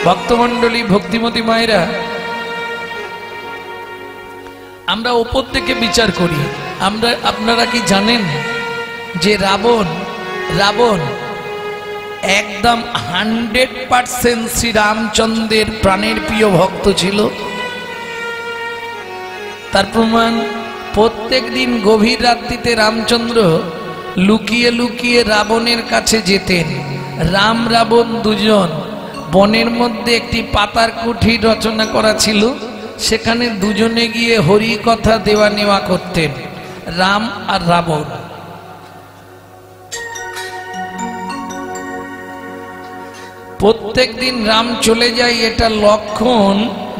ভক্তমণ্ডলী, ভক্তিমতী মায়েরা, আমরা উপর থেকে বিচার করি। আপনারা কি জানেন যে রাবণ একদম 100% শ্রীরামচন্দ্রের প্রাণের প্রিয় ভক্ত ছিল? তার প্রমাণ, প্রত্যেক দিন গভীর রাত্রিতে রামচন্দ্র লুকিয়ে লুকিয়ে রাবণের কাছে যেতেন। রাম রাবণ দুজন, বনের মধ্যে একটি পাতার কুঠির রচনা করা ছিল, সেখানে দুজনে গিয়ে হরি কথা দেওয়া নেওয়া করতেন, রাম আর রাবণ। প্রত্যেক দিন রাম চলে যায়, এটা লক্ষণ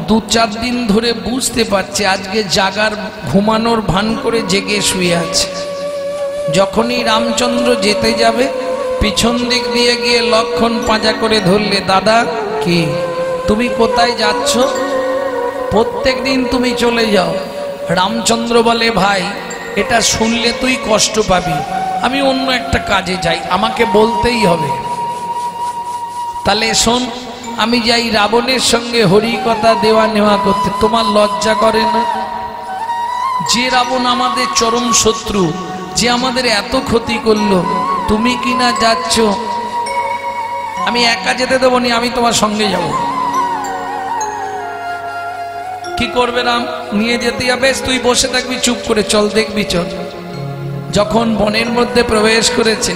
2-4 দিন ধরে বুঝতে পারছে আজকে জাগার ঘুমানোর ভান করে জেগে শুয়ে আছে। যখনই রামচন্দ্র যেতে যাবে, পিছন দিক দিয়ে গিয়ে লক্ষণ পাঁজা করে ধরলে, দাদা কি তুমি কোথায় যাচ্ছ? প্রত্যেক দিন তুমি চলে যাও। রামচন্দ্র বলে, ভাই এটা শুনলে তুই কষ্ট পাবি, আমি অন্য একটা কাজে যাই, আমাকে বলতেই হবে। তাহলে শোন, আমি যাই রাবণের সঙ্গে হরি কথা দেওয়া নেওয়া করতে। তোমার লজ্জা করে না? যে রাবণ আমাদের চরম শত্রু, যে আমাদের এত ক্ষতি করলো, তুমি কি না যাচ্ছ? আমি একা যেতে দেবো নি, আমি তোমার সঙ্গে যাব। কি করবে রাম? নিয়ে যেতে যাবে, তুই বসে থাকবি চুপ করে, চল দেখবি চল। যখন বনের মধ্যে প্রবেশ করেছে,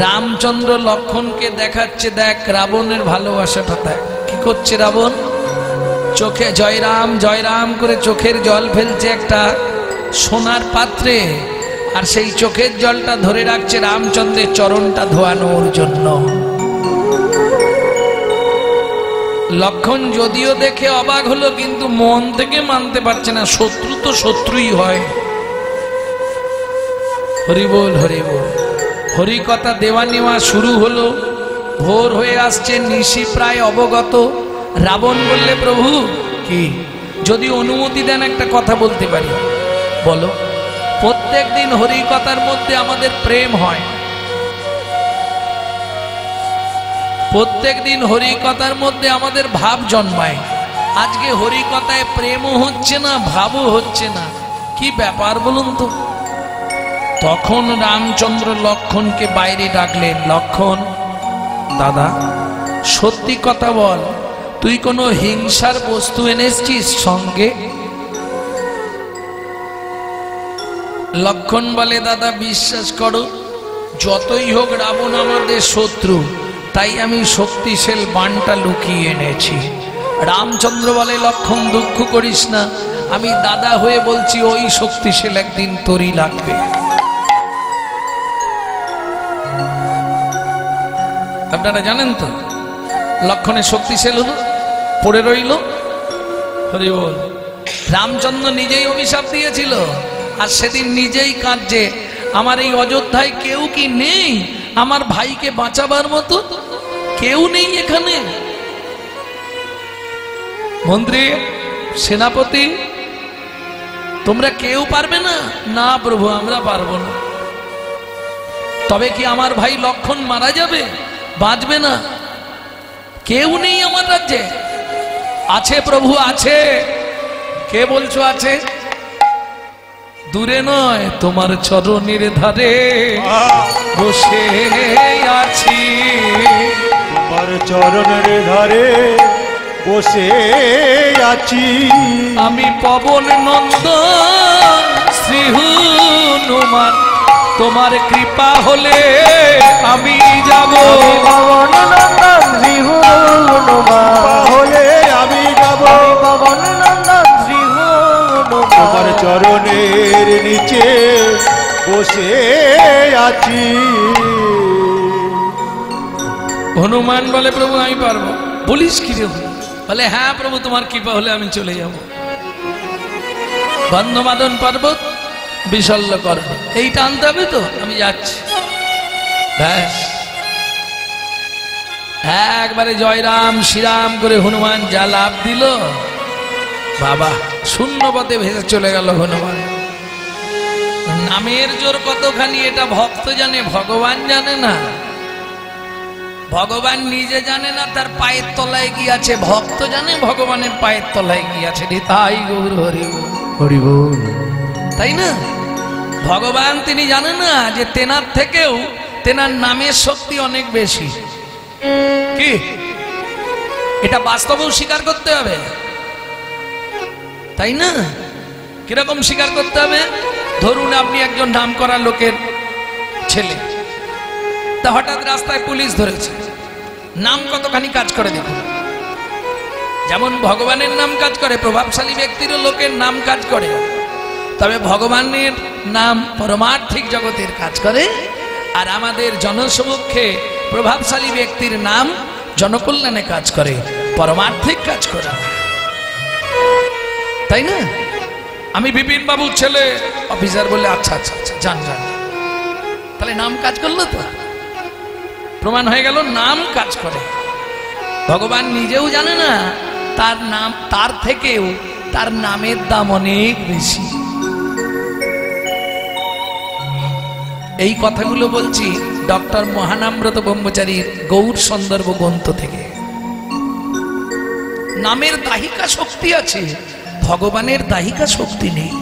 রামচন্দ্র লক্ষণকে দেখাচ্ছে, দেখ রাবণের ভালোবাসাটা দেখ। কি করছে রাবণ? চোখে জয়রাম জয়রাম করে চোখের জল ফেলছে একটা সোনার পাত্রে, আর সেই চোখের জলটা ধরে রাখছে রামচন্দ্রের চরণটা ধোয়ানোর জন্য। লক্ষণ যদিও দেখে অবাক হলো, কিন্তু মন থেকে মানতে পারছে না, শত্রু তো শত্রুই হয়। হরি বল হরি বল। হরি কথা দেওয়া নেওয়া শুরু হলো। ভোর হয়ে আসছে, নিশি প্রায় অবগত। রাবণ বললে, প্রভু কি, যদি অনুমতি দেন একটা কথা বলতে পারি। বলো। প্রত্যেক দিন হরি কথার মধ্যে আমাদের প্রেম হয়, প্রত্যেক দিন হরি কথার মধ্যে আমাদের ভাব জন্মায়। আজকে হরি কথায় প্রেমও হচ্ছে না, ভাবও হচ্ছে না, কি ব্যাপার বলুন তো? তখন রামচন্দ্র লক্ষণকে বাইরে ডাকলেন, লক্ষণ দাদা সত্যি কথা বল, তুই কোনো হিংসার বস্তু এনেছিস সঙ্গে? লক্ষণ বলে, দাদা বিশ্বাস করো, যতই হোক রাবণ আমাদের শত্রু, তাই আমি শক্তিশাল বাণটা লুকিয়ে এনেছি। রামচন্দ্র বলে, লক্ষণ দুঃখ করিস না, আমি দাদা হয়ে বলছি ওই শক্তিশাল একদিন তোরই লাগবে। আপনারা জানেন তো লক্ষণের শক্তিশাল হলো, পড়ে রইল। হরি বল। রামচন্দ্র নিজেই অভিশাপ দিয়েছিল, আর সেদিন নিজেই কাঁদছে, আমার এই অযোধ্যায় কেউ কি নেই আমার ভাইকে বাঁচাবার মতো? কেউ নেই এখানে। মন্ত্রী, সেনাপতি, তোমরা কেউ পারবে না? না প্রভু, আমরা পারবো না। তবে কি আমার ভাই লক্ষণ মারা যাবে, বাঁচবে না? কেউ নেই আমার রাজ্যে। আছে প্রভু, আছে। কে বলছো আছে? দূরে নয়, তোমার চরণের ধারে বসে আছি, তোমার চরণের ধারে বসে আছি। আমি পবন নন্দন শ্রী হনুমান, তোমার কৃপা হলে আমি যাব। পবন নন্দন শ্রী হনুমান হলে আমি যাব। পবন নন্দন শ্রী হনুমান তোমার চরণের নিচে বসে আছি। হনুমান বলে, প্রভু আমি পারবো। বলিস কি রে? বলে, হ্যাঁ প্রভু, তোমার কৃপা হলে আমি চলে যাব। বন্ধমাদন পর্বত বিশল্য কর, এইটা আনতে হবে তো, আমি যাচ্ছি। ব্যাস একবারে জয়রাম শ্রীরাম করে হনুমান যা লাভ দিল, বাবা শূন্য পথে ভেসে চলে গেল হনুমান। নামের জোর কতখানি এটা ভক্ত জানে, ভগবান জানে না। ভগবান নিজে জানে না তার পায়ের তলায় কি আছে, ভক্ত জানে ভগবানের পায়ের তলায় কি আছে। তাই গৌর হরি হরি বল। তাই না? ভগবান তিনি জানেন না যে তেনার থেকেও তেনার নামের শক্তি অনেক বেশি। কি এটা বাস্তবেও স্বীকার করতে হবে, তাই না? কিরকম স্বীকার করতে হবে? ধরুন আপনি একজন নামকরা লোকের ছেলে, তা হঠাৎ রাস্তায় পুলিশ ধরেছে। নাম কতখানি কাজ করে দেখুন। যেমন ভগবানের নাম কাজ করে, প্রভাবশালী ব্যক্তিরও লোকের নাম কাজ করে, তবে ভগবানের নাম পরমার্থিক জগতের কাজ করে, আর আমাদের জনসমক্ষে প্রভাবশালী ব্যক্তির নাম জনকল্যাণে কাজ করে, পরমার্থিক কাজ করে, তাই না? আমি বিপিন বাবুর ছেলে, অফিসার বললে আচ্ছা আচ্ছা আচ্ছা যান যান, তাহলে নাম কাজ করলো তো, প্রমাণ হয়ে গেল নাম কাজ করে। ভগবান নিজেও জানে না তার নাম, তার থেকেও তার নামের দাম অনেক বেশি। এই কথাগুলো বলছি ডক্টর মহানামব্রত ব্রহ্মচারীর গৌর সন্দর্ভ গ্রন্থ থেকে। নামের দাহিকা শক্তি আছে, ভগবানের দাহিকা শক্তি নেই।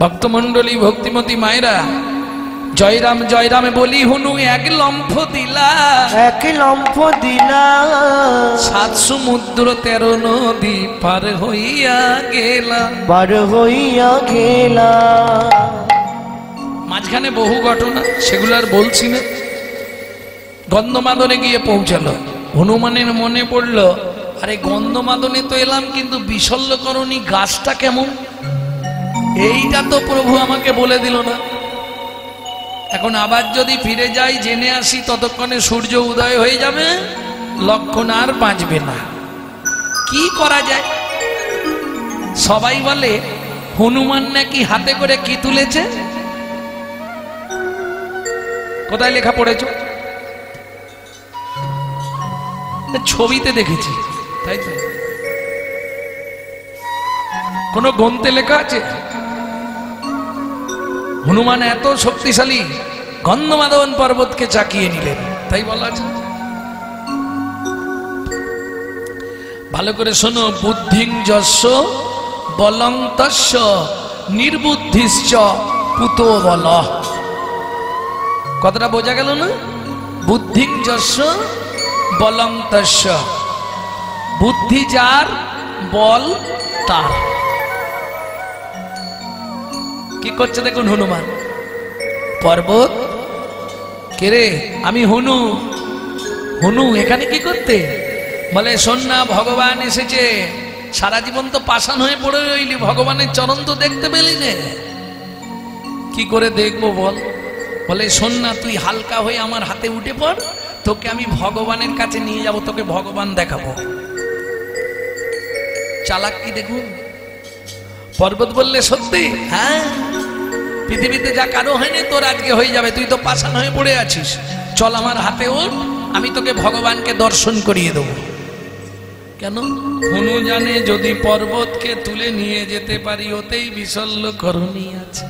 ভক্তমন্ডলী, ভক্তিমতী মায়েরা, জয়রাম জয়রামে বলি হুনু এক লম্ফ দিলা, এক লম্ফ দিলা, 7 সমুদ্র 13 নদী পার হইয়া গেলা, পার হইয়া গেলা। মাঝখানে বহু ঘটনা, সেগুলো আর বলছি না। গন্ধমাদনে গিয়ে পৌঁছালো, হনুমানের মনে পড়লো আরে গন্ধমাদনে তো এলাম, কিন্তু বিশল্যকরণী গাছটা কেমন, এইটা তো প্রভু আমাকে বলে দিল না। এখন আবার যদি ফিরে যাই, জেনে আসি, ততক্ষণে সূর্য উদয় হয়ে যাবে, লক্ষণ আর বাঁচবে না। কি করা যায়? সবাই বলে হনুমান নাকি হাতে করে কি তুলেছে। কোথায় লেখা পড়েছ? ছবিতে দেখেছি, তাই তো? কোন গ্রন্থে লেখা আছে? হনুমান এত শক্তিশালী, গন্ধমাদন পর্বতকে চাকিয়ে নিলেন, তাই বলা আছে। ভালো করে শোনো, বুদ্ধিং যস্য বলং তস্য নির্বুদ্ধিশ্চ পুতো বল। কথাটা বোঝা গেল না? বুদ্ধিং যস্য বলং তস্য, বুদ্ধি যার, বল তার। কি করছে দেখুন হনুমান। পর্বত, কে রে? আমি হনু। হনু এখানে কি করতে? বলে শোন না, ভগবান এসেছে। সারা জীবন তো পাষাণ হয়ে পড়ে রইলি, ভগবানের চরণ তো দেখতে পেলি না। কি করে দেখবো বল? বলে শোন না, তুই হালকা হয়ে আমার হাতে উঠে পড়, তোকে আমি ভগবানের কাছে নিয়ে যাব, তোকে ভগবান দেখাবো। চালাক কি দেখুন। পর্বত বললে সত্যি? হ্যাঁ, পৃথিবীতে যা কারো হয়নি তোর আজকে হয়ে যাবে, তুই তো পাষাণ হয়ে পড়ে আছিস, চল আমার হাতে ওঠ, আমি তোকে ভগবানকে দর্শন করিয়ে দেব। কেন? হনু জানে যদি পর্বতকে তুলে নিয়ে যেতে পারি, ওতেই বিশল্যকরণী আছে।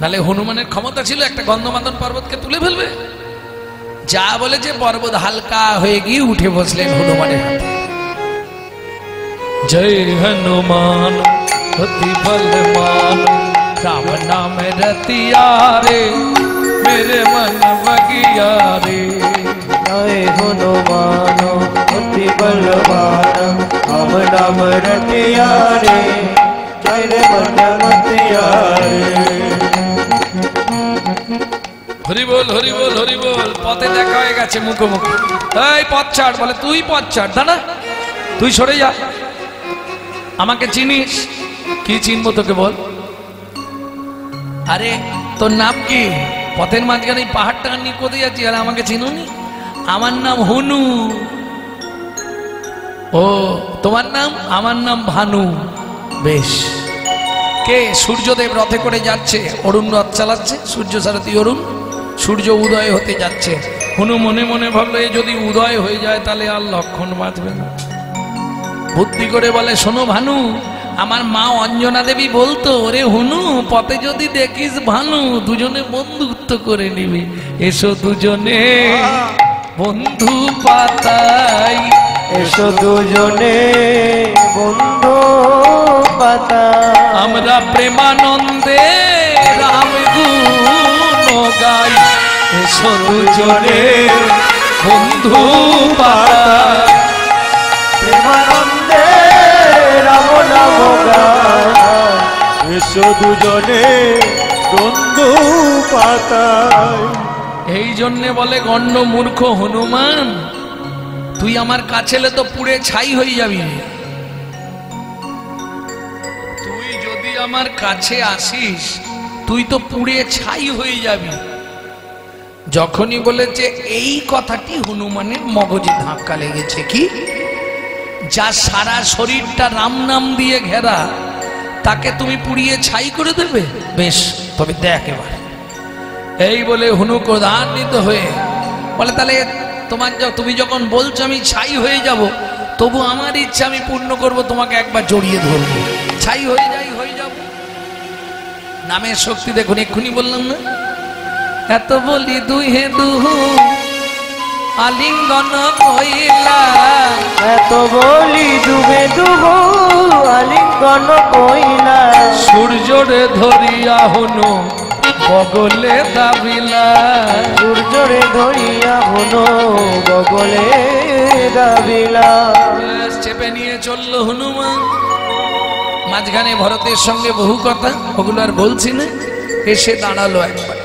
নালে হনুমানের ক্ষমতা ছিল একটা গন্ধমাদন পর্বতকে তুলে ফেলবে? যা বলেছে, পর্বত হালকা হয়ে গিয়ে উঠে বসলেন হনুমানের হাতে। जय हनुमान अति बलवान, राम नाम रतिया रे मेरे मन बगिया रे। जय हनुमान अति बलवान, राम नाम रतिया रे मेरे मन बगिया रे। হরি বল হরি বল হরি বল। পথে দেখা হয়ে গেছে মুখোমুখি। এই পথ ছাড়, বলে তুই পথ ছাড়। দাদা তুই সরে যা, আমাকে চিনিস? কি চিনবো তোকে বল? আরে তোর নাম কি? পথের মাঝখানে পাহাড়টা নিয়ে কোথায় যাচ্ছি, আর আমাকে চিনুনি? আমার নাম হনু। ও তোমার নাম? আমার নাম ভানু। বেশ। কে? সূর্যদেব রথে করে যাচ্ছে, অরুণ রথ চালাচ্ছে, সূর্য সারথী অরুণ। সূর্য উদয় হতে যাচ্ছে। হনু মনে মনে ভাবলো, এ যদি উদয় হয়ে যায় তাহলে আর লক্ষণ বাঁচবে না। বুদ্ধি করে বলে শোনো ভানু, আমার মা অঞ্জনা দেবী বলতো, ওরে হনু, পথে যদি দেখিস ভানু, দুজনে বন্ধুত্ব করে নিবি, এসো দুজনে বন্ধু পাতাই, এসো দুজনে বন্ধু পাতা, আমরা প্রেমানন্দে রাম গুণ গাই, এসো দুজনে বন্ধু পাতাই, প্রেমানন্দে রাম নাম গাই, এসো দুজনে বন্ধু পাতাই। এই জন্যে বলে গণ্ড মূর্খ হনুমান, তুই আমার কাছে এলে তো পুড়ে ছাই হয়ে যাবি। তুই যদি আমার কাছে আসিস তুই তো পুড়ে ছাই হয়ে যাবি। যখনই বলেছে এই কথাটি হনুমানের মগজে ধাক্কা লেগেছে, কি যা সারা শরীরটা রাম নাম দিয়ে ঘেরা, তাকে তুমি পুড়িয়ে ছাই করে দেবে? বেশ, তবে দেখ এবার। এই বলে হনু ক্রোধান্বিত হয়ে বলে, তাহলে তুমি যখন বলছো আমি ছাই হয়ে যাব, তবু আমার ইচ্ছা আমি পূর্ণ করব, তোমাকে একবার জড়িয়ে ধরবো, ছাই হয়ে যাই, হয়ে যাব। নামের শক্তি দেখুন, এক্ষুনি বললাম না, এত বলি দুহে দুহু আলিঙ্গন কইলা, এত বলি দুবে দুহু আলিঙ্গন কইলা, সূর্যরে ধরিয়া হনু বগলে দাবিলা, সূর্যরে ধরিয়া হনু বগলে দাবিলা। চেপে নিয়ে চলল হনুমান। মাঝখানে ভরতের সঙ্গে বহু কথা, ওগুলো আর বলছি না। এসে দাঁড়ালো একবার,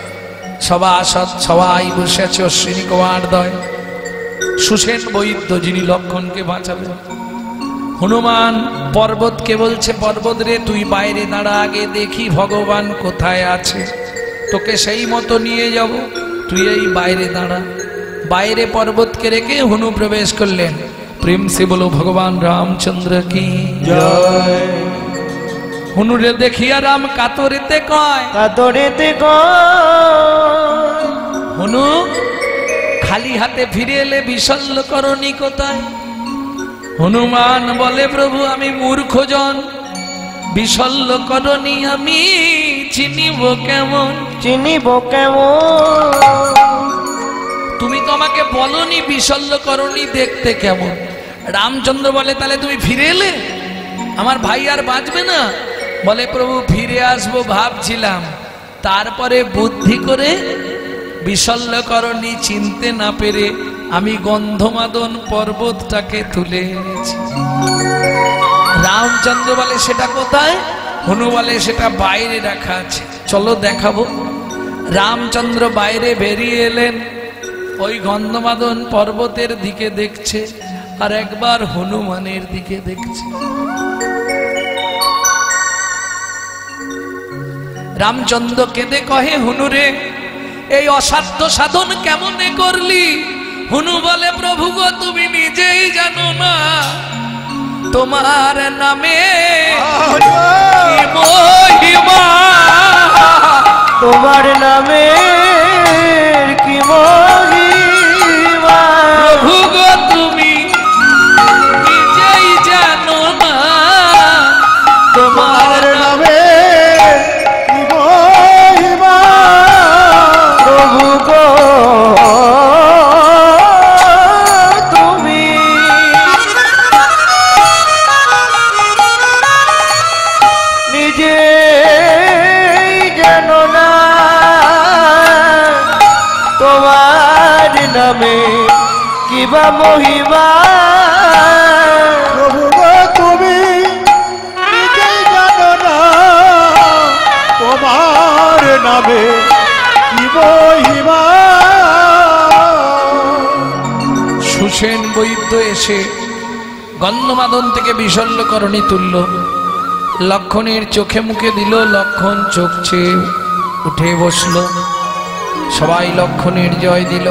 সবাই বসে আছে, অশ্বিনী কুমার দয়, সুসেন বৈদ্য যিনি লক্ষণকে বাঁচাবেন। হনুমান পর্বতকে বলছে, পর্বত রে তুই বাইরে দাঁড়া, আগে দেখি ভগবান কোথায় আছে, তোকে সেই মতো নিয়ে যাব, তুই এই বাইরে দাঁড়া। বাইরে পর্বতকে রেখে হনু প্রবেশ করলেন। প্রেম সে বলো ভগবান রামচন্দ্র কি জয়। হনুরে দেখিয়া রাম কাতরেতে কয়, কাতরেতে কয়, হনু খালি হাতে ফিরে এলে বিশল্য করণী কোথায়? হনুমান বলে, প্রভু আমি মূর্খজন, বিশল্য করণী আমি চিনিব কেমন? চিনিব কেমন? তুমি তো আমাকে বলনি বিশল্য করণী দেখতে কেমন। রামচন্দ্র বলে, তাহলে তুমি ফিরে এলে, আমার ভাই আর বাঁচবে না? বলে, প্রভু ফিরে আসবো ভাবছিলাম, তারপরে বুদ্ধি করে বিশল্য করণী চিনতে না পেরে আমি গন্ধমাদন পর্বতটাকে তুলে এনেছি। রামচন্দ্র বলে, সেটা কোথায়? হনু বলে, সেটা বাইরে রাখা আছে, চলো দেখাবো। রামচন্দ্র বাইরে বেরিয়ে এলেন, ওই গন্ধমাদন পর্বতের দিকে দেখছে, আর একবার হনুমানের দিকে দেখছে। রামচন্দ্র কেঁদে কহে, হনুরে এই অসাধ্য সাধন কেমনে করলি? হনু বলে, প্রভু গো তুমি নিজেই জানো না, তোমার নামে কি মহিমা, তোমার নামে কি মহিমা, প্রভু গো তুমি নিজেই জানো না, তোমার নামে কি মহিমা, প্রভু গো তুমি নিজে জানো না, তোমার নামে কিবা মহিমা, প্রভু গো তুমি নিজেই জানো না, তোমার নামে কি মহিমা। সুসেন বৈদ্য এসে গন্ধমাদন থেকে বিশল্যকরণী তুলল, লক্ষণের চোখে মুখে দিল, লক্ষণ চোখ চেয়ে উঠে বসল। সবাই লক্ষণের জয় দিল।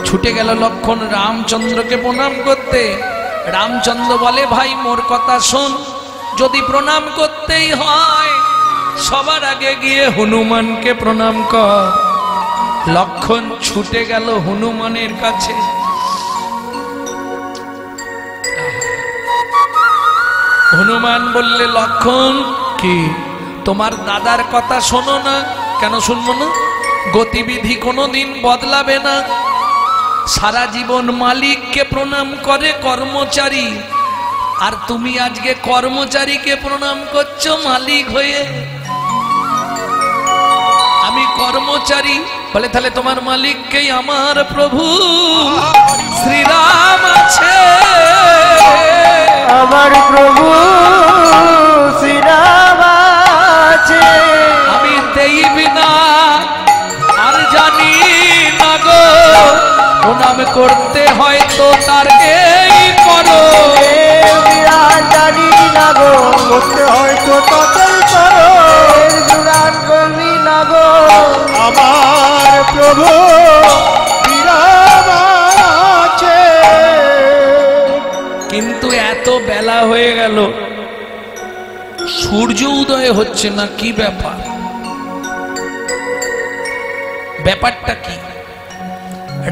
ছুটে গেল লক্ষণ রামচন্দ্রকে প্রণাম করতে। রামচন্দ্র বলে, ভাই মোর কথা শোন, যদি প্রণাম করতেই হয় সবার আগে গিয়ে হনুমানকে প্রণাম কর। লক্ষণ ছুটে গেল হনুমানের কাছে। হনুমান বললে লক্ষণ কি তোমার দাদার কথা শোনো না? কেন শুনবো না? গতিবিধি কোনোদিন বদলাবে না। সারা জীবন মালিককে প্রণাম করে কর্মচারী, আর তুমি আজকে কর্মচারীকে প্রণাম করছো মালিক হয়ে। আমি কর্মচারী বলে তাহলে তোমার মালিককেই আমার প্রভু শ্রীরাম আছে। আমার প্রভু শ্রীরাম আছে। আমি দেব না আর জানি না গো, প্রণাম করতে হয় তো তারকেই করো। বিরাট জানি না গো, করতে হয়তো ততই করো। বিরাট জানি না গো, আমার প্রভু শ্রীরাম আছে। কিন্তু এত বেলা হয়ে গেল, সূর্য উদয় হচ্ছে না, কি ব্যাপার? ব্যাপারটা কি?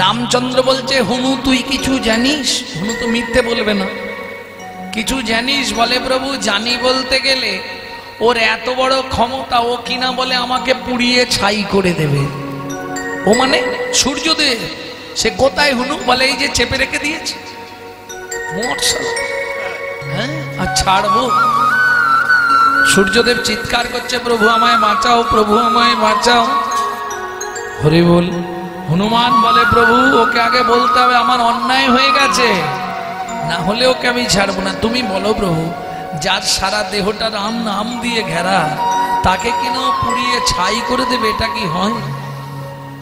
রামচন্দ্র বলছে হুনু তুই কিছু জানিস? হুনু তো মিথ্যে বলবে না। কিছু জানিস? বলে প্রভু জানি বলতে গেলে ওর এত বড় ক্ষমতা, ও কিনা বলে আমাকে পুড়িয়ে ছাই করে দেবে। ও মানে সূর্যদেব, সে কোথায়? হুনু বলে এই যে চেপে রেখে দিয়েছে। হ্যাঁ, আর ছাড়বো? সূর্যদেব চিৎকার করছে প্রভু আমায় বাঁচাও, প্রভু আমায় বাঁচাও। হরি বল। হনুমান বলে প্রভু ওকে আগে বলতে হবে আমার অন্যায় হয়ে গেছে, না হলে ওকে আমি ছাড়বো না। তুমি বলো প্রভু, যার সারা দেহটা রাম নাম দিয়ে ঘেরা, তাকে কিনা পুড়িয়ে ছাই করে দেবে, এটা কি হয়?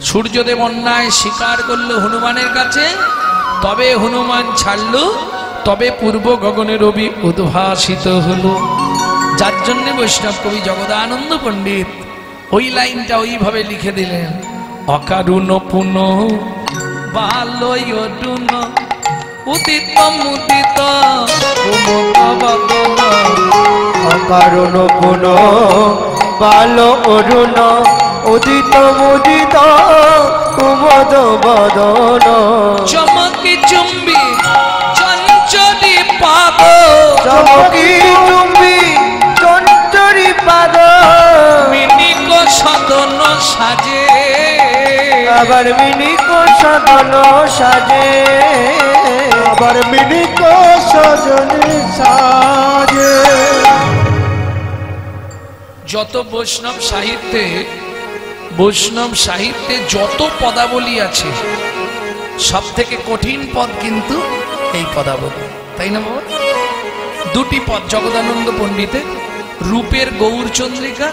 সূর্যদেব অন্যায় স্বীকার করলো হনুমানের কাছে, তবে হনুমান ছাড়লো, তবে পূর্ব গগনে রবি উদ্ভাসিত হলো। যার জন্য বৈষ্ণব কবি জগদানন্দ পণ্ডিত ওই লাইনটা ওইভাবে লিখে দিলেন, অকারুণ পুন বালয়ডুন উদিত মুদিত কুমুদবদন। অকারণ পুন বাল অরুণ উদিত মুদিত কুমদ বদন। চমকি চুম্বি চঞ্চলি পাদ, চমকি চুম্বি চঞ্চরি পাদ। মিনিক সদন সাজে, আবার মিনিক সদন সাজে। আবার মিনিক সজনে সাজে। যত বৈষ্ণব সাহিত্যে যত পদাবলী আছে, সব থেকে কঠিন পদ কিন্তু এই পদাবলী, তাই না বাবা? দুটি পদ জগদানন্দ পণ্ডিতের, রূপের গৌরচন্দ্রিকা,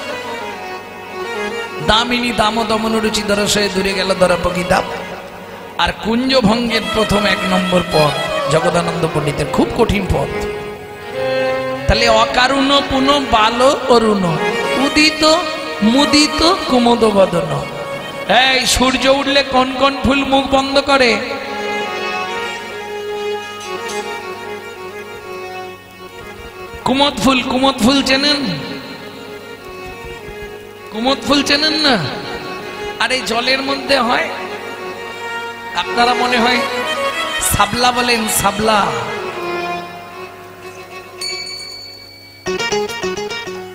দামিনী দাম দমন রুচি দরসে দূরে গেল দরপকি দাম, আর কুঞ্জভঙ্গের প্রথম 1 নম্বর পদ জগদানন্দ পণ্ডিতের, খুব কঠিন পদ। তাহলে অকারুণ পুন বাল অরুণ উদিত মুদিত কুমুদ বদন। এই সূর্য উঠলে কোন কোন ফুল মুখ বন্ধ করে? কুমদ ফুল। কুমদ ফুল চেনেন? কুমদ ফুল চেনেন না? আর এই জলের মধ্যে হয়, আপনারা মনে হয় সাবলা বলেন, সাবলা।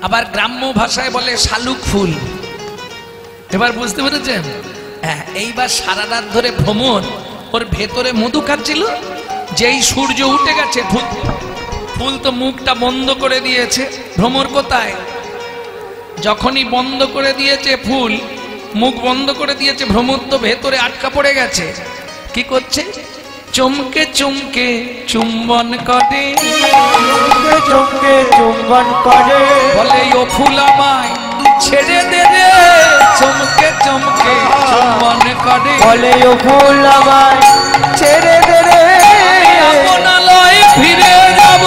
আবার গ্রাম্য ভাষায় বলে শালুক ফুল। এবার বুঝতে পেরেছেন? হ্যাঁ, এইবার সারা রাত ধরে ভ্রমণ, ওর ভেতরে মধু খাচ্ছিল, যেই সূর্য উঠে গেছে ফুল তো মুখটা বন্ধ করে দিয়েছে। ভ্রমর কোথায়? যখনই বন্ধ করে দিয়েছে ফুল, মুখ বন্ধ করে দিয়েছে, ভ্রমর তো ভেতরে আটকা পড়ে গেছে। কি করছে? চমকে চমকে চুম্বন করে, চমকে চুম্বন করে। বলে ও ফুল আমায় ছেড়ে দে রে, চমকে চমকে চুম্বন করে। বলে ও ফুল আমায় ছেড়ে দে রে, আপনালয় ফিরে যাব।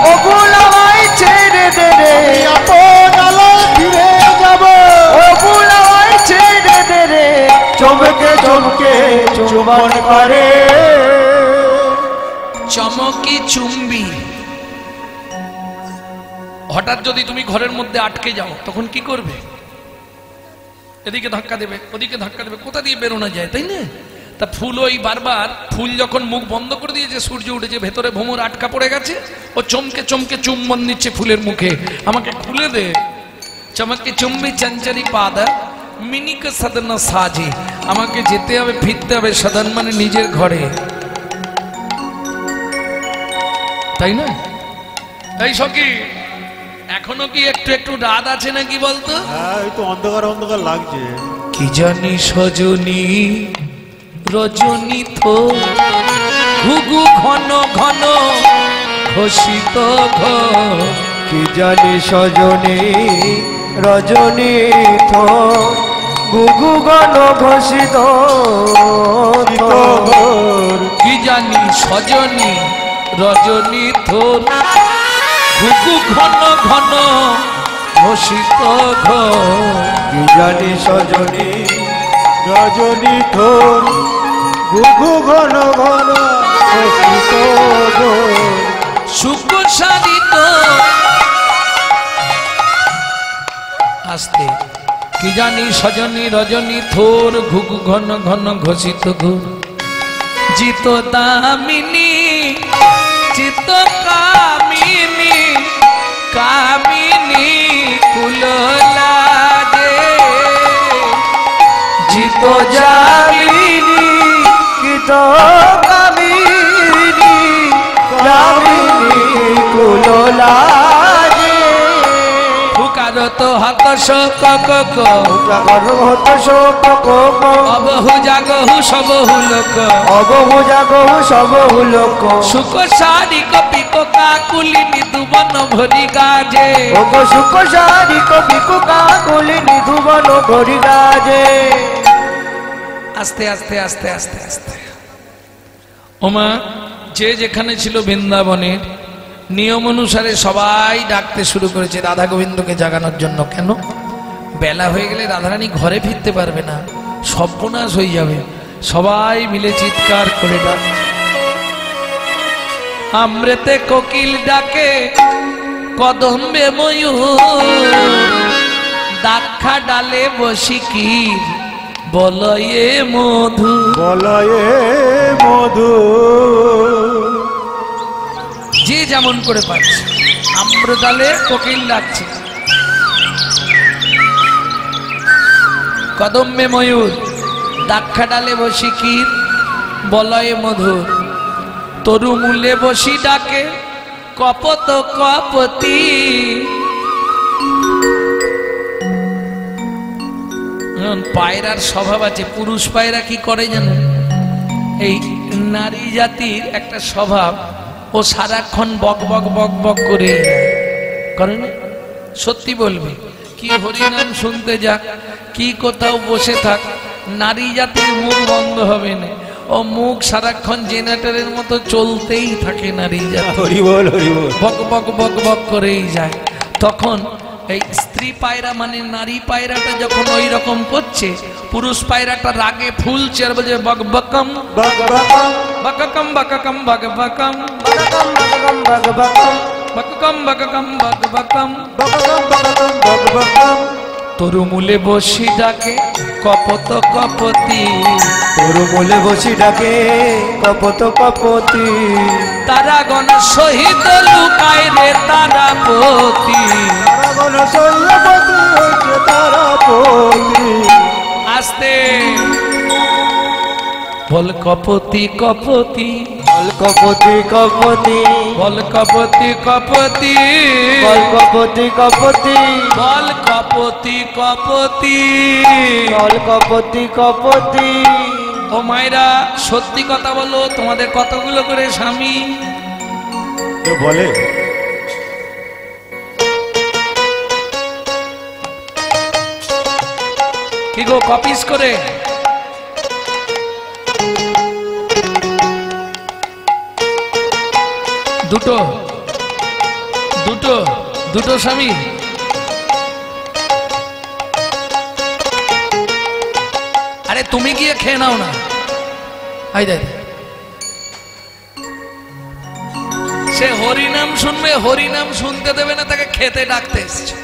ও ফুল আমায় ছেড়ে দে রে, আপনালয় ফিরে যাব। ও ফুল আমায় ছেড়ে দে রে, চমকে চমকে চুম্বন করে। চমকি চুম্বি। হঠাৎ যদি তুমি ঘরের মধ্যে আটকে যাও, তখন কি করবে? এদিকে ধাক্কা দেবে, ওদিকে ধাক্কা দেবে, কোথা দিয়ে বেরোনো যায়, তাই না? তা ফুল ওই বারবার ফুল যখন মুখ বন্ধ করে দিয়েছে, সূর্য উঠেছে, ভেতরে ভ্রমর আটকা পড়ে গেছে, ও চমকে চমকে চুম্বন নিচ্ছে ফুলের মুখে, আমাকে খুলে দে। চমকে চুম্বি চঞ্চরি পাদা মিনিক সদন সাজে, আমাকে যেতে হবে, ফিরতে হবে, সদন মানে নিজের ঘরে, তাই না? এই সখী, এখনো কি একটু একটু রাত আছে নাকি বলতো? হ্যাঁ, এই তো অন্ধকার অন্ধকার লাগছে। কি জানি সজনী রজনী তো ঘুঘু ঘন ঘন ঘোষিত ঘর, কি জানি সজনী রজনী তো ঘুঘু গণ ঘোষিত কি জানি সজনী রজনী থোর ঘুঘু ঘন ঘন ঘোষিত ঘর, কি জানি সজনী রজনী তোর ঘুঘু ঘন ঘন ঘোষিত সুখ সারিত আস্তে, কি জানি সজনী রজনী থোর ঘুঘু ঘন ঘন ঘোষিত ঘোর, জিত দামিনী চিত কামিনী কামিনী কুললাজে, জিত যামিনী গীত কামিনী কামিনী কুললাজে, ফুকার তো হাত শোক হত শোক অবহু জাগহু সবহু লোক, অবহু জাগহু সবহু লোক, সুখ সারি কপিক কাকুলিনী দুবন ভরি গাজে, ওগো সুখ সারি কবি কাকুলি নিধুবন ভরি গাজে। আস্তে আস্তে আস্তে আস্তে আস্তে ওমা, যে যেখানে ছিল বৃন্দাবনের নিয়ম অনুসারে সবাই ডাকতে শুরু করেছে রাধা গোবিন্দকে জাগানোর জন্য। কেন? বেলা হয়ে গেলে রাধারানী ঘরে ফিরতে পারবে না, সর্বনাশ হয়ে যাবে। সবাই মিলে চিৎকার করে ডাকছে, আমৃতে কোকিল ডাকে কদম্বে ময়ূর, দাক্ষা ডালে বসি কি বলয়ে মধু, বলয়ে মধু, যে যেমন করে পাচ্ছে। আম্রডালে কোকিল ডাকছে, কদম্বে ময়ূর, দাক্ষা ডালে বসি কি বলয়ে মধুর, তরু মূলে বসি ডাকে কপত কপতি। পায়রার স্বভাব আছে, পুরুষ পায়রা কি করে জানেন? এই নারী জাতির একটা স্বভাব, ও সারাক্ষণ বক বক বক বক করে করে না? সত্যি বলবে, কি হরিনাম শুনতে যাক, কি কোথাও বসে থাক, নারী জাতির মুখ বন্ধ হবে না, ও মুখ সারাক্ষণ জেনারেটরের মতো চলতেই থাকে। নারী জাতি হরি বল হরি বল, বক বক বক বক করেই যায়। তখন এই স্ত্রী পায়রা মানে নারী পায়রাটা যখন ওই রকম করছে, পুরুষ পায়রাটা রাগে ফুলছে আর বলছে বক বকম বক বকম বককম বককম বক বকম বকম বকম বক বকম বককম বককম বক বকম, বকম বকম বক বকম, তরু মূলে বসি ডাকে কপত কপতি, তরু মূলে বসি ডাকে কপত কপতি, তারাগণ সহিত লুকায় রে তারাপতি, তারাগণ সৈন্যপতি হচ্ছে তারাপতি। আস্তে বল কপতি কপতি, বল কপতি কপতি, বল কপতি কপতি, বল কপতি কপতি, বল কপতি কপতি। বল কপতি কপতি। ও মায়েরা, সত্যি কথা বলো, তোমাদের কতগুলো করে স্বামী? কেউ বলে কি গো, কপিস করে? দুটো দুটো দুটো স্বামী? আরে তুমি গিয়ে খেয়ে নাও না। আই দেখ, সে হরিনাম শুনবে, হরিনাম শুনতে দেবে না, তাকে খেতে ডাকতে এসছে।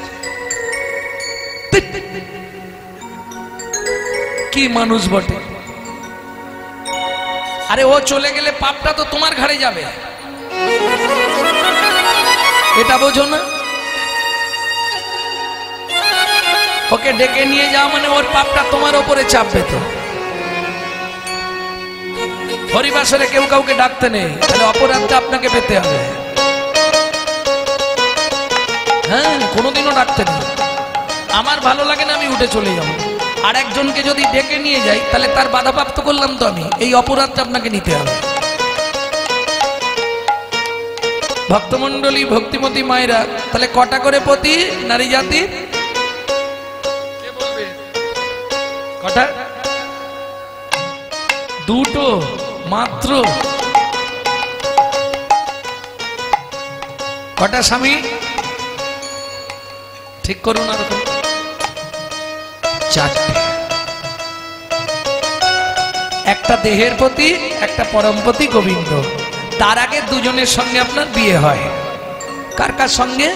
কি মানুষ বটে! আরে ও চলে গেলে পাপটা তো তোমার ঘাড়ে যাবে, এটা বোঝো না? ওকে ডেকে নিয়ে যাওয়া মানে ওর পাপটা তোমার ওপরে চাপবে। তো হরিবাসরে কেউ কাউকে ডাকতে নেই, তাহলে অপরাধটা আপনাকে পেতে হবে। হ্যাঁ, কোনোদিনও ডাকতে নেই। আমার ভালো লাগে না, আমি উঠে চলে যাব। আর একজনকে যদি ডেকে নিয়ে যাই তাহলে তার বাধাপ্রাপ্ত করলাম তো আমি, এই অপরাধটা আপনাকে নিতে হবে। ভক্তমণ্ডলী, ভক্তিমতী মায়েরা, তাহলে কটা করে পতি নারী জাতি? কে বলবে কটা? দুটো মাত্র। কটা স্বামী? ঠিক করুন আর চারটে। একটা দেহের প্রতি, একটা পরমপতি গোবিন্দ। তার আগে দুজনের সঙ্গে আপনার বিয়ে হয়। কার কার সঙ্গে?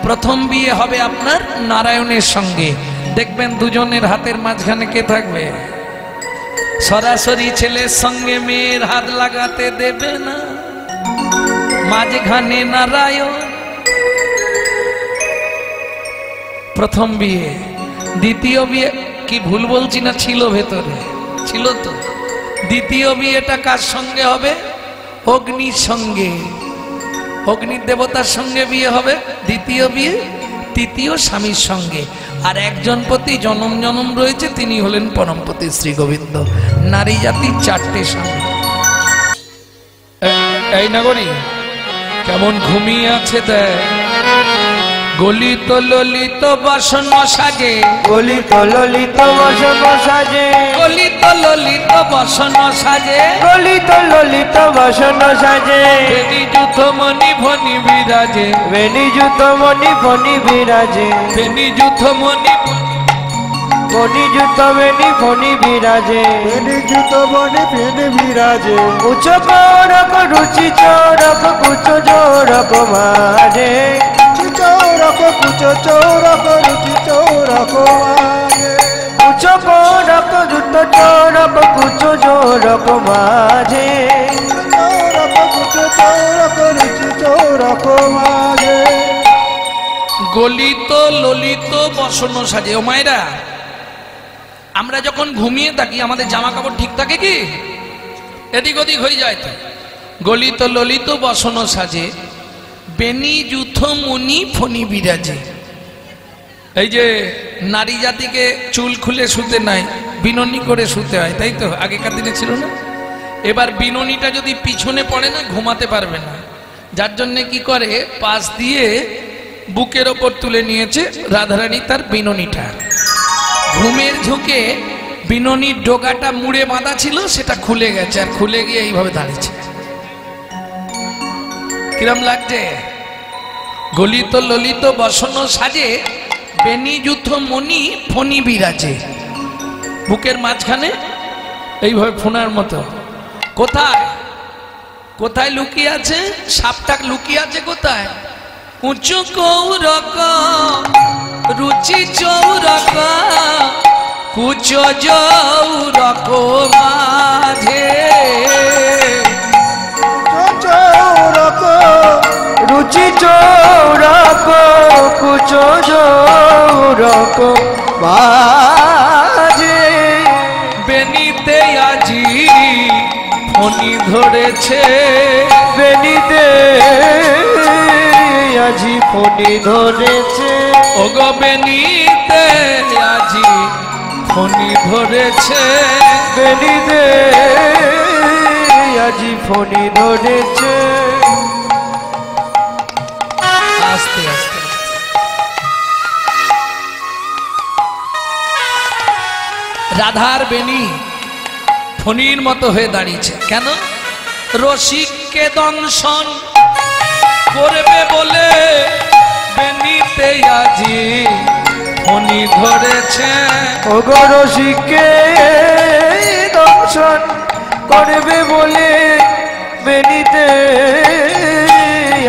প্রথম বিয়ে হবে আপনার নারায়ণের সঙ্গে। দেখবেন দুজনের হাতের মাঝখানে কে থাকবে? সরাসরি ছেলের সঙ্গে মেয়ের হাত লাগাতে দেবে না, মাঝখানে নারায়ণ। প্রথম বিয়ে। দ্বিতীয় বিয়ে কি ভুল বলছি না? ছিল ভেতরে, ছিল তো। দ্বিতীয় বিয়েটা কার সঙ্গে হবে? অগ্নির সঙ্গে, অগ্নির দেবতার সঙ্গে বিয়ে হবে দ্বিতীয় বিয়ে। তৃতীয় স্বামীর সঙ্গে। আর একজন পতি জনম জনম রয়েছে, তিনি হলেন পরমপতি শ্রী গোবিন্দ। নারী জাতির চারটে স্বামী। এই নগরী কেমন ঘুমিয়ে আছে দেখ। গলিত ললিত বাসন সাজে, গলিত ললিত বসন সাজে, গলিত ললিত বাসন সাজে, গলিত ললিত বসন সাজে। বেনি যুথ মণি ফণি বিরাজে, বেনি জুত মণি ফণি বিরাজে, বেনি যুথ মণি ফণি জুত বেনি ফণি বিরাজে, বেনি জুত বনে ফেনে বিরাজে। উচ্চ করক রুচি চরক কুচ জোরক মারে, চৌরক কুচ চৌরক রুচি চৌরক মারে। উচ্চ করক জুত চরক কুচ জোরক মাঝে, চৌরক কুচ চৌরক রুচি চৌরক মারে। গলিত ললিত বসন সাজে। ও মায়েরা, আমরা যখন ঘুমিয়ে থাকি আমাদের জামা কাপড় ঠিক থাকে কি? এদিক ওদিক হয়ে যায় তো। গলিত ললিত বসন সাজে, বেনি যুথ মুনি ফণি বিরাজে। এই যে নারী জাতিকে চুল খুলে শুতে নাই, বিননি করে শুতে হয়, তাই তো? আগেকার দিনে ছিল না? এবার বিননিটা যদি পিছনে পড়ে না, ঘুমাতে পারবে না। যার জন্য কি করে, পাশ দিয়ে বুকের ওপর তুলে নিয়েছে রাধারানী তার বিননিটা। ঘুমের ঝুঁকে বিননির ডোগাটা মুড়ে বাঁধা ছিল, সেটা খুলে গেছে, আর খুলে গিয়ে এইভাবে দাঁড়িয়েছে। কিরম লাগছে? গলিত ললিত বসন সাজে, বেনি যুথ মণি ফণি বিরাজে। বুকের মাঝখানে এইভাবে ফোনার মতো। কোথায় কোথায় লুকিয়ে আছে? সাপটা লুকিয়ে আছে কোথায়? উঁচু কৌরক রুচি চৌরক কুচ জৌরক মাঝে, চৌরক রুচি চৌরক কুচ জোরক মাঝে। বেনিতে আজি ফণি ধরেছে, বেনিতে আজি ফণি ধরেছে, ওগো বেনিতে আজি ফণি ধরেছে, বেনিতে আজি ফণি ধরেছে। আস্তে আস্তে রাধার বেনি ফণির মতো হয়ে দাঁড়িয়েছে। কেন? রসিককে দংশন করবে বলে বেনিতে আজি ফণি ধরেছে, ওগো রসিককে দংশন করবে বলে বেনিতে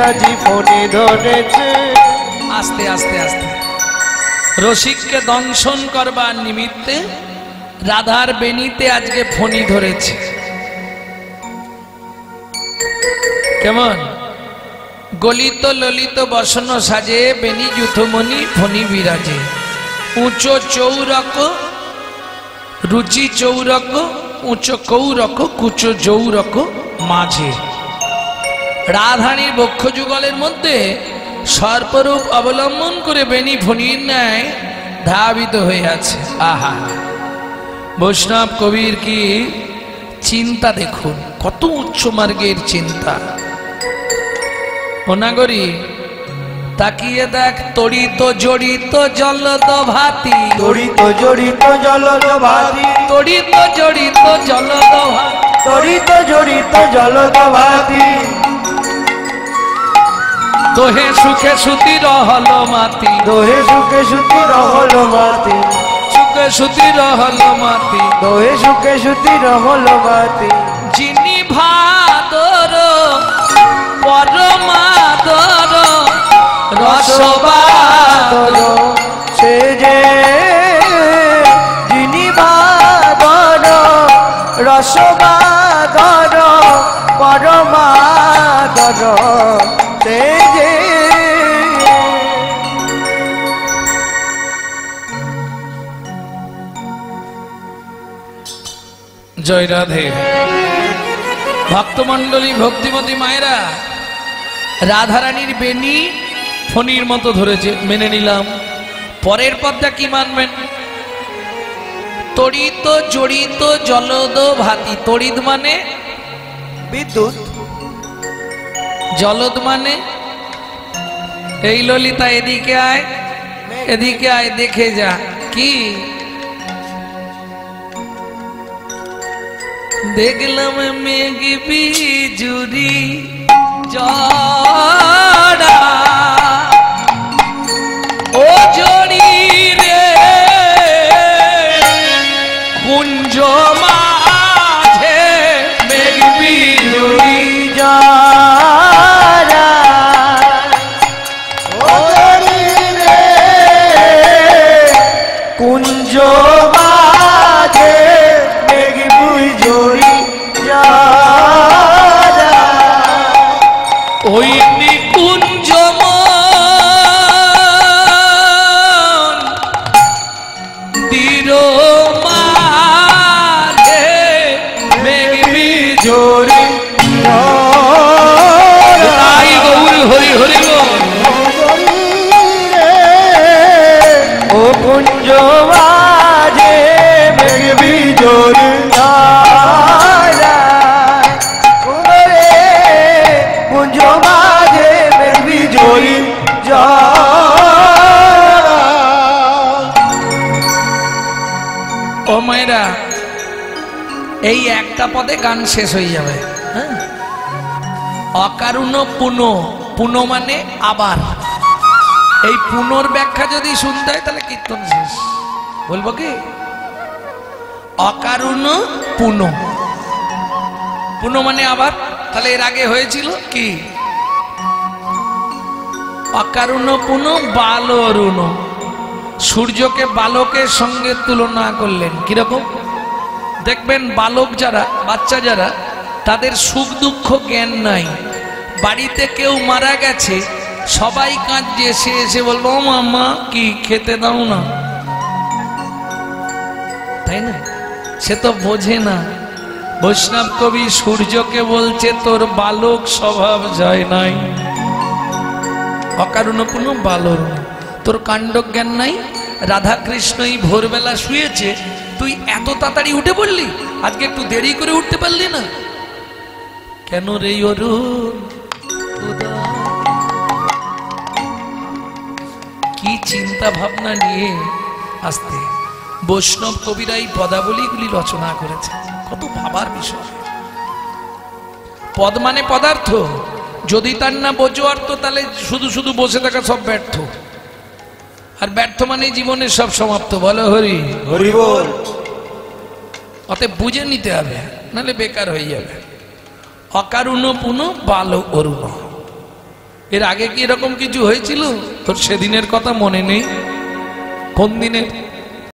আজি ফণি ধরেছে। আস্তে আস্তে আস্তে রসিককে দংশন করবার নিমিত্তে রাধার বেনিতে আজকে ফণি ধরেছে। কেমন? গলিত ললিত বসন সাজে, বেনি যুথমণি ফণি বিরাজে, উঁচো চৌরক রুচি চৌরক, উঁচো কৌরক কুচো জৌরক মাঝে। রাধারানীর বক্ষ যুগলের মধ্যে সর্পরূপ অবলম্বন করে বেনি ফণির ন্যায় ধাবিত হয়ে আছে। আহা, বৈষ্ণব কবির কি চিন্তা দেখুন, কত উচ্চ মার্গের চিন্তা। অনাগরী তাকিয়ে দেখ, তড়িত জড়িত জলদ ভাতি, তড়িত জড়িত জলদ ভাতি, তড়িত জড়িত জলদ ভাতি, তড়িত জড়িত জলদ ভাতি, তোহে সুখে সুতি রহল মাতি, দোহে সুখে সুতি রহল মাতি, সুখে সুতি রহল মাতি, দোহে সুখে সুতি রহল মাতি। যিনি ভাদর পরমাদর রসবাদর, সে যে যিনি বাদর রসবাদর পরমাদর, সে যে। জয় রাধে। ভক্তমণ্ডলী, ভক্তিমতী মায়েরা, রাধারানীর বেনি ফণির মতো ধরেছে, মেনে নিলাম। পরের পদটা কি মানবেন? তড়িত জড়িত জলদ ভাতি। তড়িৎ মানে বিদ্যুৎ, জলদ মানে এই ললিতা এদিকে আয়, এদিকে আয়, দেখে যা কি দেখলাম। মেঘ বিজুরি জড়া, ও জড়ি রে কুঞ্জ মাঝে, মেঘ বিজুরি যারা ওরে রে কুঞ্জ মাঝে, মেঘ বুঝরি যারা, ওই নিকুঞ্জ দীর মাঝে, মেঘ বিজুরি। তাই গৌর হরি হরি বল। ও কুঞ্জ মাঝে মেঘ বিজরি যারা, ওরে কুঞ্জ মাঝে মেঘ বিজরি যারা। ও মায়েরা, এই একটা পদে গান শেষ হয়ে যাবে। হ্যাঁ, অকারুণ পুন, পুন মানে আবার। এই পুনর ব্যাখ্যা যদি শুনতে হয় তাহলে কীর্তন শেষ। বলবো কি? অকারুণ পুন, পুন মানে আবার। তাহলে এর আগে হয়েছিল কি? অকারুণ পুন বাল অরুণ। সূর্যকে বালকের সঙ্গে তুলনা করলেন। কিরকম? দেখবেন বালক যারা, বাচ্চা যারা, তাদের সুখ দুঃখ জ্ঞান নাই। বাড়িতে কেউ মারা গেছে, সবাই কাঁদছে, সে এসে বলবো ও মামা কি খেতে দাও না, তাই না? সে তো বোঝে না। বৈষ্ণব কবি সূর্যকে বলছে তোর বালক স্বভাব যায় নাই। অকারুণ পুনঃ বালক, তোর কাণ্ড জ্ঞান নাই। রাধা কৃষ্ণই ভোরবেলা শুয়েছে, তুই এত তাড়াতাড়ি উঠে পড়লি, আজকে একটু দেরি করে উঠতে পারলি না কেন রে অরুণ? কি চিন্তা ভাবনা নিয়ে আসতে বৈষ্ণব কবিরা এই পদাবলীগুলি রচনা করেছে। কত ভাবার বিষয়। পদ মানে পদার্থ, যদি তার না বোঝো অর্থ, তাহলে শুধু শুধু বসে থাকা সব ব্যর্থ। আর ব্যর্থ মানে জীবনের সব সমাপ্ত। বলো হরি হরি বল। অতএব বুঝে নিতে হবে, নাহলে বেকার হয়ে যাবে। অকারুণ পুন বাল অরুণ। এর আগে কি এরকম কিছু হয়েছিল? তোর সেদিনের কথা মনে নেই? কোন দিনের?